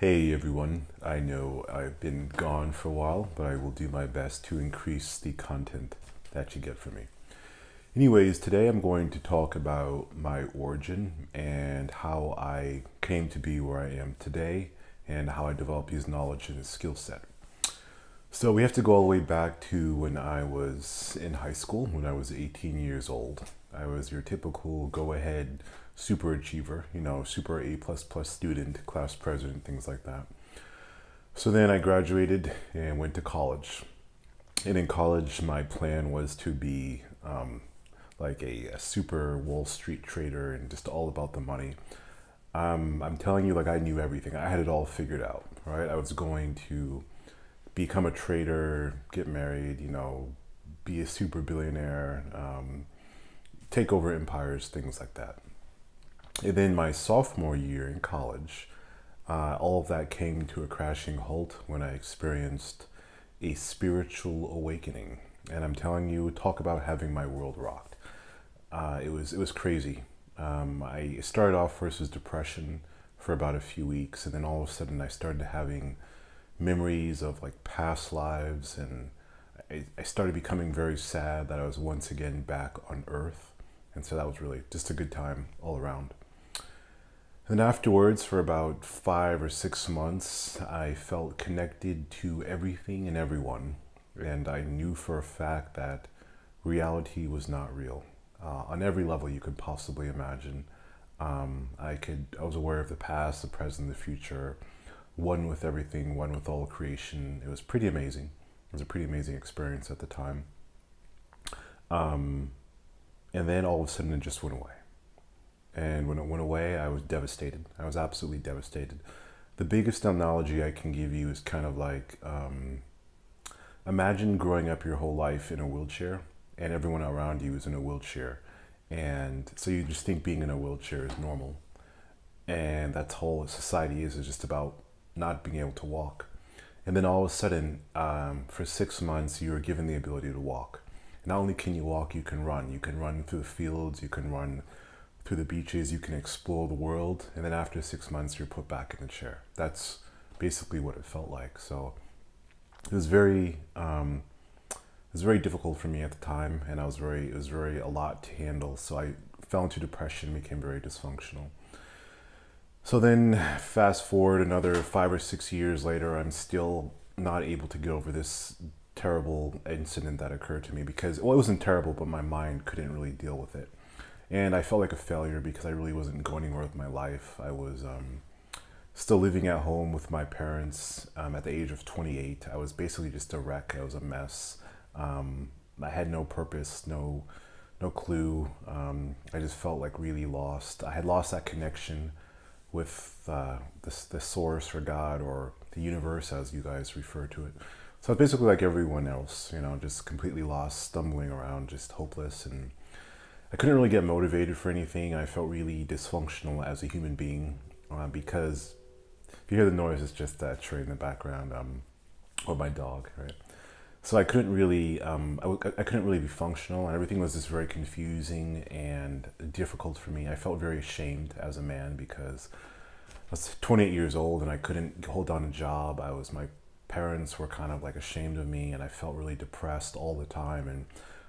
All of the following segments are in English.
Hey everyone, I know I've been gone for a while, but I will do my best to increase the content that you get from me. Anyways, today I'm going to talk about my origin and how I came to be where I am today and how I developed these knowledge and skill set. So we have to go all the way back to when I was in high school, when I was 18 years old. I was your typical go-ahead super achiever, super A++ student, class president, things like that. So then I graduated and went to college. And in college, my plan was to be like a super Wall Street trader and just all about the money. I'm telling you, like I knew everything. I had it all figured out, right? I was going to become a trader, get married, be a super billionaire, take over empires, things like that. And then my sophomore year in college, all of that came to a crashing halt when I experienced a spiritual awakening. And I'm telling you, talk about having my world rocked. It was crazy. I started off first as depression for about a few weeks, and then all of a sudden I started having memories of like past lives, and I started becoming very sad that I was once again back on Earth. And so that was really just a good time all around. And afterwards, for about 5 or 6 months, I felt connected to everything and everyone. And I knew for a fact that reality was not real on every level you could possibly imagine. I was aware of the past, the present, the future, one with everything, one with all creation. It was pretty amazing. It was a pretty amazing experience at the time. And then all of a sudden it just went away. And when it went away, I was devastated. I was absolutely devastated. The biggest analogy I can give you is kind of like imagine growing up your whole life in a wheelchair and everyone around you is in a wheelchair. And so you just think being in a wheelchair is normal. And that's all society is just about not being able to walk. And then all of a sudden, for 6 months, you are given the ability to walk. Not only can you walk, you can run. You can run through the fields, you can run through the beaches, you can explore the world, and then after 6 months you're put back in the chair. That's basically what it felt like. So it was very difficult for me at the time, and it was very a lot to handle. So I fell into depression, became very dysfunctional. So then fast forward another 5 or 6 years later, I'm still not able to get over this terrible incident that occurred to me because, well, it wasn't terrible, but my mind couldn't really deal with it. And I felt like a failure because I really wasn't going anywhere with my life. I was still living at home with my parents at the age of 28. I was basically just a wreck. I was a mess. I had no purpose, no clue. I just felt like really lost. I had lost that connection with the source or God or the universe, as you guys refer to it. So it's basically like everyone else, just completely lost, stumbling around, just hopeless, and I couldn't really get motivated for anything. I felt really dysfunctional as a human being because if you hear the noise, it's just that train in the background or my dog, right? So I couldn't really, I couldn't really be functional, and everything was just very confusing and difficult for me. I felt very ashamed as a man because I was 28 years old and I couldn't hold down a job. My parents were kind of like ashamed of me, and I felt really depressed all the time. And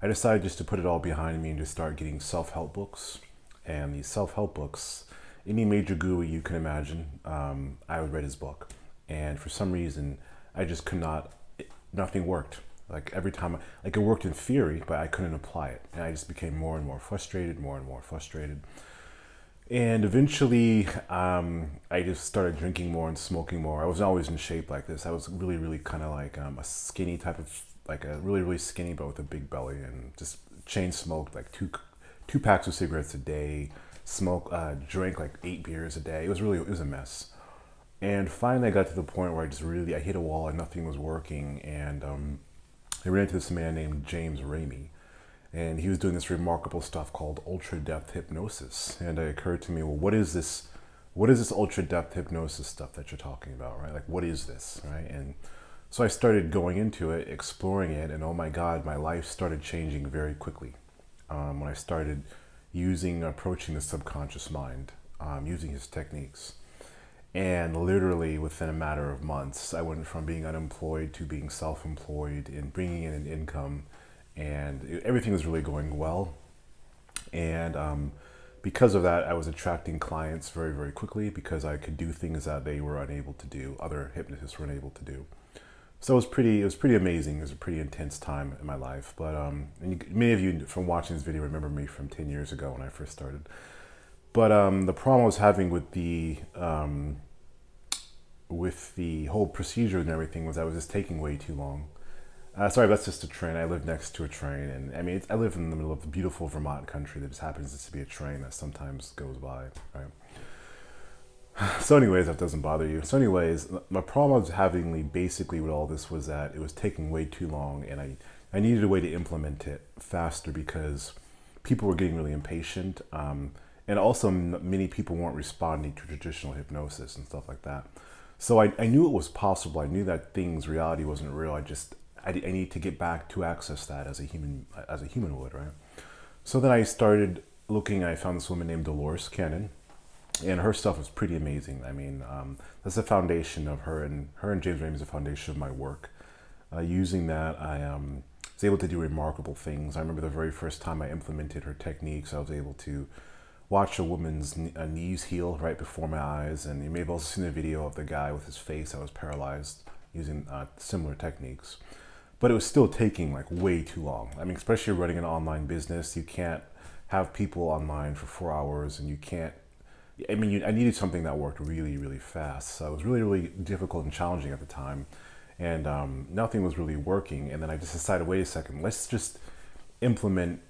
I decided just to put it all behind me and just start getting self-help books. And these self-help books, any major guru you can imagine, I read his book. And for some reason, I just could not, nothing worked. Like every time, like it worked in theory, but I couldn't apply it. And I just became more and more frustrated, more and more frustrated. And eventually, I just started drinking more and smoking more. I wasn't always in shape like this. I was really, really kind of like a skinny type of, like a really, really skinny, but with a big belly, and just chain smoked like two packs of cigarettes a day, drank like 8 beers a day. It was a mess. And finally, I got to the point where I hit a wall and nothing was working. And I ran into this man named James Ramey, and he was doing this remarkable stuff called ultra depth hypnosis. And it occurred to me, well, what is this? What is this ultra depth hypnosis stuff that you're talking about, right? Like, what is this, right? And so I started going into it, exploring it, and oh my God, my life started changing very quickly when I started approaching the subconscious mind, using his techniques. And literally within a matter of months, I went from being unemployed to being self-employed and bringing in an income, and everything was really going well. And because of that, I was attracting clients very, very quickly because I could do things that they were unable to do, other hypnotists were unable to do. So it was pretty amazing. It was a pretty intense time in my life. But many of you from watching this video remember me from 10 years ago when I first started. But the problem I was having with the whole procedure and everything was I was just taking way too long. Sorry, that's just a train. I live next to a train, and I mean, I live in the middle of the beautiful Vermont country. That just happens to be a train that sometimes goes by, right? So anyways, that doesn't bother you. So anyways, my problem I was having basically with all this was that it was taking way too long, and I needed a way to implement it faster because people were getting really impatient. And also many people weren't responding to traditional hypnosis and stuff like that. So I knew it was possible. I knew that reality wasn't real. I need to get back to access that as a human would, right? So then I started looking. I found this woman named Dolores Cannon, and her stuff was pretty amazing. I mean, that's the foundation of her and James Ramey is the foundation of my work. Using that, I was able to do remarkable things. I remember the very first time I implemented her techniques, I was able to watch a woman's knees heal right before my eyes, and you may have also seen a video of the guy with his face that was paralyzed using similar techniques. But it was still taking like way too long. I mean, especially running an online business, you can't have people online for 4 hours, and you can't. I mean, I needed something that worked really, really fast. So it was really, really difficult and challenging at the time, and nothing was really working. And then I just decided, wait a second, let's just implement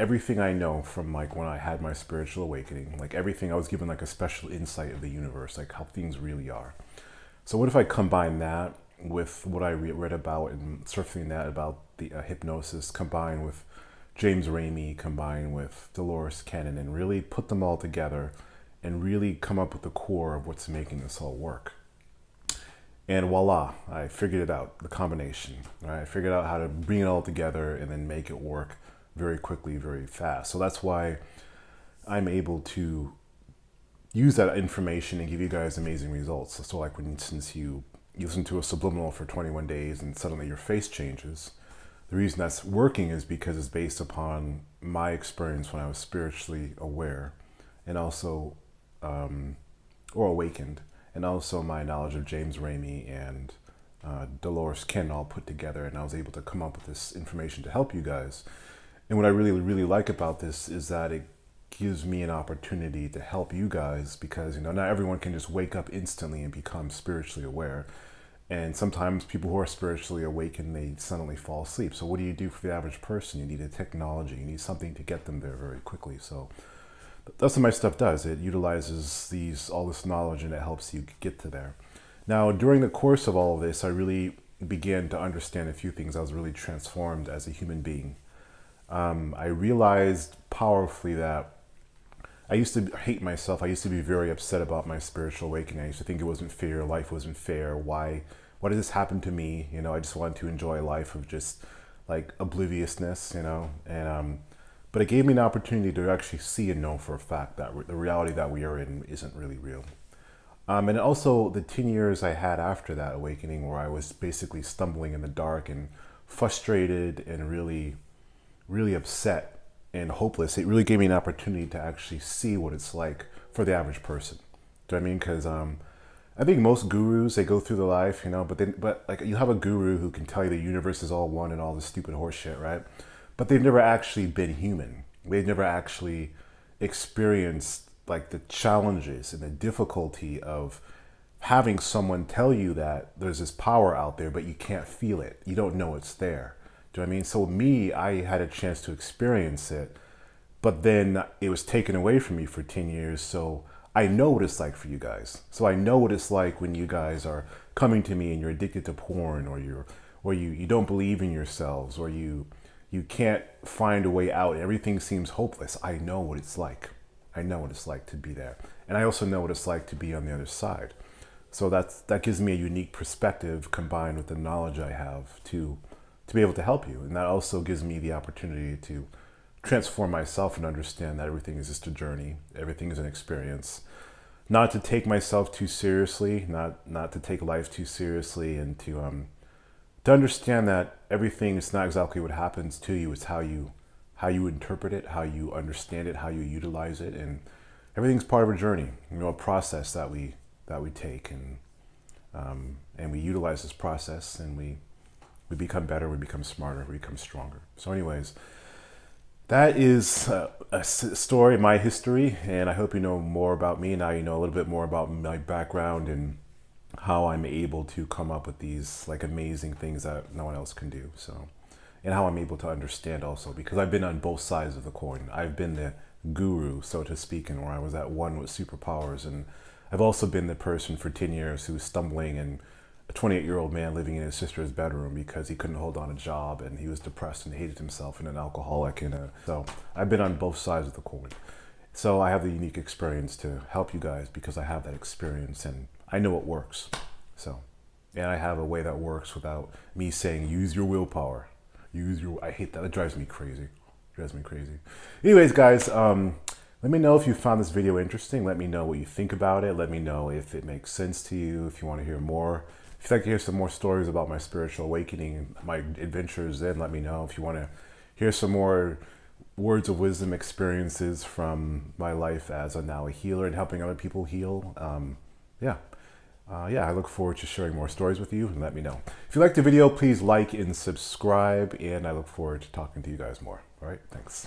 everything I know from like when I had my spiritual awakening. Like everything, I was given like a special insight of the universe, like how things really are. So what if I combine that with what I read about and surfing that about the hypnosis, combined with James Ramey, combined with Dolores Cannon, and really put them all together and really come up with the core of what's making this all work. And voila, I figured it out, the combination. Right? I figured out how to bring it all together and then make it work very quickly, very fast. So that's why I'm able to use that information and give you guys amazing results. So like, for instance, you listen to a subliminal for 21 days and suddenly your face changes. The reason that's working is because it's based upon my experience when I was spiritually aware and also, or awakened, and also my knowledge of James Ramey and Dolores Cannon all put together. And I was able to come up with this information to help you guys. And what I really, really like about this is that it gives me an opportunity to help you guys because, you know, not everyone can just wake up instantly and become spiritually aware. And sometimes people who are spiritually awakened, they suddenly fall asleep. So what do you do for the average person? You need a technology. You need something to get them there very quickly. So that's what my stuff does. It utilizes all this knowledge, and it helps you get to there. Now, during the course of all of this, I really began to understand a few things. I was really transformed as a human being. I realized powerfully that I used to hate myself. I used to be very upset about my spiritual awakening. I used to think it wasn't fair. Life wasn't fair. Why did this happen to me? You know, I just wanted to enjoy a life of just like obliviousness, you know, and, but it gave me an opportunity to actually see and know for a fact that the reality that we are in isn't really real. And also the 10 years I had after that awakening where I was basically stumbling in the dark and frustrated and really, really upset and hopeless, it really gave me an opportunity to actually see what it's like for the average person. Do you know what I mean? Because I think most gurus, they go through their life, you know, but like you have a guru who can tell you the universe is all one and all this stupid horse shit, right? But they've never actually been human. They've never actually experienced like the challenges and the difficulty of having someone tell you that there's this power out there, but you can't feel it. You don't know it's there. Do you know what I mean? So me, I had a chance to experience it, but then it was taken away from me for 10 years. So I know what it's like for you guys. So I know what it's like when you guys are coming to me and you're addicted to porn, or you don't believe in yourselves, or you can't find a way out. Everything seems hopeless. I know what it's like. I know what it's like to be there. And I also know what it's like to be on the other side. So that gives me a unique perspective combined with the knowledge I have to be able to help you. And that also gives me the opportunity to transform myself and understand that everything is just a journey. Everything is an experience. not to take myself too seriously, not to take life too seriously, and to understand that everything is not exactly what happens to you. It's how you interpret it, how you understand it, how you utilize it, and everything's part of a journey, a process that we take, and we utilize this process, and we become better, we become smarter, we become stronger. So anyways, that is a story, my history, and I hope you know more about me. Now you know a little bit more about my background and how I'm able to come up with these like amazing things that no one else can do. So, and how I'm able to understand also, because I've been on both sides of the coin. I've been the guru, so to speak, and where I was at one with superpowers, and I've also been the person for 10 years who was stumbling, and a 28-year-old man living in his sister's bedroom because he couldn't hold on a job, and he was depressed and hated himself, and an alcoholic. So I've been on both sides of the coin. So I have the unique experience to help you guys because I have that experience and I know it works. So, and I have a way that works without me saying, use your willpower. I hate that. It drives me crazy. Anyways, guys, let me know if you found this video interesting. Let me know what you think about it. Let me know if it makes sense to you, if you want to hear more. If you'd like to hear some more stories about my spiritual awakening, my adventures, then let me know. If you want to hear some more words of wisdom experiences from my life as now a healer and helping other people heal, I look forward to sharing more stories with you, and let me know. If you liked the video, please like and subscribe, and I look forward to talking to you guys more. All right, thanks.